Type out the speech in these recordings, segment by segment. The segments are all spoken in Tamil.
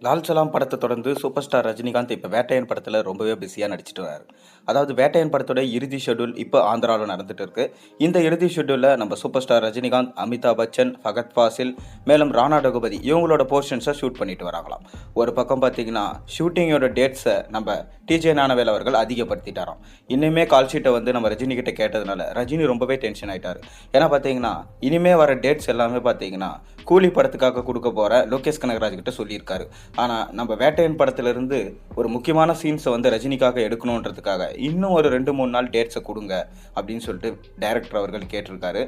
லால் சலாம் படத்தை தொடர்ந்து சூப்பர் ஸ்டார் ரஜினிகாந்த் இப்போ வேட்டையன் படத்தில் ரொம்பவே பிஸியாக நடிச்சிட்டு வராரு. அதாவது வேட்டையன் படத்தோட இறுதி ஷெட்யூல் இப்போ ஆந்திராவில் நடந்துட்டு இருக்கு. இந்த இறுதி ஷெட்யூலில் நம்ம சூப்பர் ஸ்டார் ரஜினிகாந்த், அமிதாப் பச்சன், ஃபகத் ஃபாசில், மேலும் ராணா டகுபதி இவங்களோட போர்ஷன்ஸை ஷூட் பண்ணிட்டு வராங்களாம். ஒரு பக்கம் பார்த்தீங்கன்னா ஷூட்டிங்கோட டேட்ஸை நம்ம டிஜே ஞானவேல் அவர்கள் அதிகப்படுத்திட்டாராம். இன்னுமே கால் ஷீட்டை வந்து நம்ம ரஜினி கிட்ட கேட்டதுனால ரஜினி ரொம்பவே டென்ஷன் ஆயிட்டாரு. ஏன்னா பார்த்தீங்கன்னா இனிமே வர டேட்ஸ் எல்லாமே பார்த்தீங்கன்னா கூலி படத்துக்காக கொடுக்க போகிற லோகேஷ் கனகராஜ் கிட்ட சொல்லியிருக்காரு. ஆனால் நம்ம வேட்டையன் படத்திலிருந்து ஒரு முக்கியமான சீன்ஸை வந்து ரஜினிக்காக எடுக்கணுன்றதுக்காக இன்னும் ஒரு 2-3 நாள் டேட்ஸை கொடுங்க அப்படின்னு சொல்லிட்டு டைரக்டர் அவர்கள் கேட்டிருக்காரு.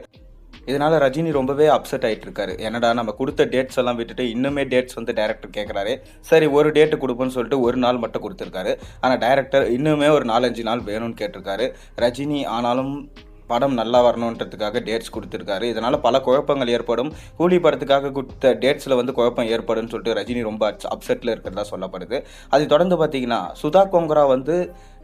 இதனால் ரஜினி ரொம்பவே அப்செட் ஆகிட்டு இருக்காரு. என்னடா நம்ம கொடுத்த டேட்ஸ் எல்லாம் விட்டுட்டு இன்னுமே டேட்ஸ் வந்து டைரக்டர் கேட்குறாரு. சரி ஒரு டேட்டு கொடுப்போன்னு சொல்லிட்டு ஒரு நாள் மட்டும் கொடுத்துருக்காரு. ஆனால் டைரக்டர் இன்னுமே ஒரு 4-5 நாள் வேணும்னு கேட்டிருக்காரு. ரஜினி ஆனாலும் படம் நல்லா வரணுன்றதுக்காக டேட்ஸ் கொடுத்துருக்காரு. இதனால் பல குழப்பங்கள் ஏற்படும். கூலி படத்துக்காக கொடுத்த டேட்ஸில் வந்து குழப்பம் ஏற்படும்னு சொல்லிட்டு ரஜினி ரொம்ப அப்செட்டில் இருக்கிறதா சொல்லப்படுது. அதை தொடர்ந்து பார்த்தீங்கன்னா சுதா கோங்கரா வந்து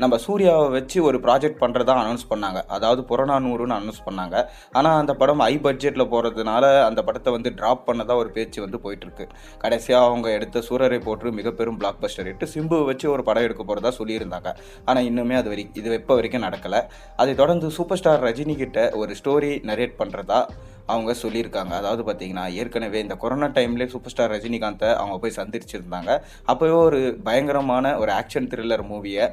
நம்ம சூர்யாவை வச்சு ஒரு ப்ராஜெக்ட் பண்ணுறதா அனௌன்ஸ் பண்ணாங்க. அதாவது புறநானூறுன்னு அனௌன்ஸ் பண்ணாங்க. ஆனால் அந்த படம் ஹை பட்ஜெட்டில் போகிறதுனால அந்த படத்தை வந்து ட்ராப் பண்ணதாக ஒரு பேச்சு வந்து போயிட்டுருக்கு. கடைசியாக அவங்க எடுத்த சூரரை போட்டு மிக பெரும் பிளாக் பஸ்டர் இட்டு சிம்புவை வச்சு ஒரு படம் எடுக்க போகிறதா சொல்லியிருந்தாங்க. ஆனால் இன்னுமே இது இப்போ வரைக்கும் நடக்கலை. அதை தொடர்ந்து சூப்பர் ஸ்டார் ரஜினி கிட்ட ஒரு ஸ்டோரி நரேட் பண்ணுறதா அவங்க சொல்லியிருக்காங்க. அதாவது பார்த்தீங்கன்னா ஏற்கனவே இந்த கொரோனா டைம்லேயே சூப்பர் ஸ்டார் ரஜினிகாந்தை அவங்க போய் சந்திச்சிருந்தாங்க. அப்போவே ஒரு பயங்கரமான ஒரு ஆக்ஷன் த்ரில்லர் மூவியை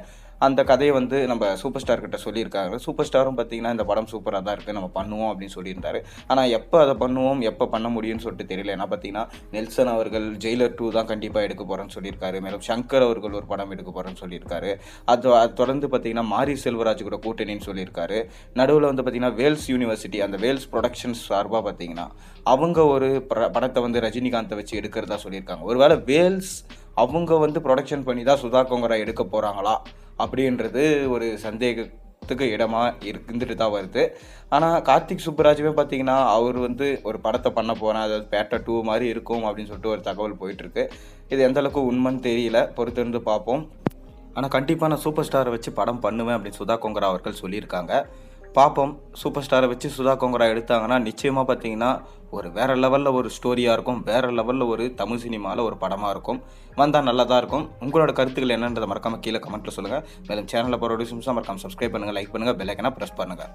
அந்த கதையை வந்து நம்ம சூப்பர் ஸ்டார் கிட்ட சொல்லியிருக்காங்க. சூப்பர் ஸ்டாரும் பார்த்தீங்கன்னா இந்த படம் சூப்பராக தான் இருக்குது, நம்ம பண்ணுவோம் அப்படின்னு சொல்லியிருந்தாரு. ஆனால் எப்போ அதை பண்ணுவோம், எப்போ பண்ண முடியும்னு சொல்லிட்டு தெரியல. ஏன்னா பார்த்தீங்கன்னா நெல்சன் அவர்கள் ஜெயிலர் 2 தான் கண்டிப்பாக எடுக்க போகிறேன்னு சொல்லியிருக்காரு. மேலும் சங்கர் அவர்கள் ஒரு படம் எடுக்க போகிறேன்னு சொல்லியிருக்காரு. அது தொடர்ந்து பார்த்தீங்கன்னா மாரி செல்வராஜ் கூட கூட்டணின்னு சொல்லியிருக்காரு. நடுவில் வந்து பார்த்தீங்கன்னா வேல்ஸ் யூனிவர்சிட்டி, அந்த வேல்ஸ் ப்ரொடக்ஷன்ஸ் சார்பாக பார்த்தீங்கன்னா அவங்க ஒரு படத்தை வந்து ரஜினிகாந்தை வச்சு எடுக்கிறதா சொல்லியிருக்காங்க. ஒருவேளை வேல்ஸ் அவங்க வந்து ப்ரொடக்ஷன் பண்ணி தான் சுதா கோங்கரா எடுக்க போகிறாங்களா அப்படின்றது ஒரு சந்தேகத்துக்கு இடமா இருந்துட்டு தான் வருது. ஆனால் கார்த்திக் சுப்புராஜுமே பார்த்தீங்கன்னா அவர் வந்து ஒரு படத்தை பண்ண போகிறேன், அதாவது பேட்டா 2 மாதிரி இருக்கும் அப்படின்னு சொல்லிட்டு ஒரு தகவல் போயிட்டுருக்கு. இது எந்தளவுக்கு உண்மைன்னு தெரியல, பொறுத்திருந்து பார்ப்போம். ஆனால் கண்டிப்பாக நான் சூப்பர் ஸ்டாரை வச்சு படம் பண்ணுவேன் அப்படின்னு சுதா கோங்கரா அவர்கள் சொல்லியிருக்காங்க. பார்ப்போம். சூப்பர் ஸ்டாரை வச்சு சுதா கோங்கரா எடுத்தாங்கன்னா நிச்சயமாக பார்த்தீங்கன்னா ஒரு வேறு லெவலில் ஒரு ஸ்டோரியாக இருக்கும், வேறு லெவலில் ஒரு தமிழ் சினிமாவில் ஒரு படமாக இருக்கும். வந்தால் நல்லா தான் இருக்கும். உங்களோட கருத்துக்கள் என்னன்றதை மறக்காமல் கீழே கமெண்ட்டில் சொல்லுங்கள். மேலும் சேனலில் போகிற வீடியோஸும் மறக்காமல் சப்ஸ்கிரைப் பண்ணுங்கள், லைக் பண்ணுங்கள், பெல் ஐக்கனை ப்ரெஸ் பண்ணுங்கள்.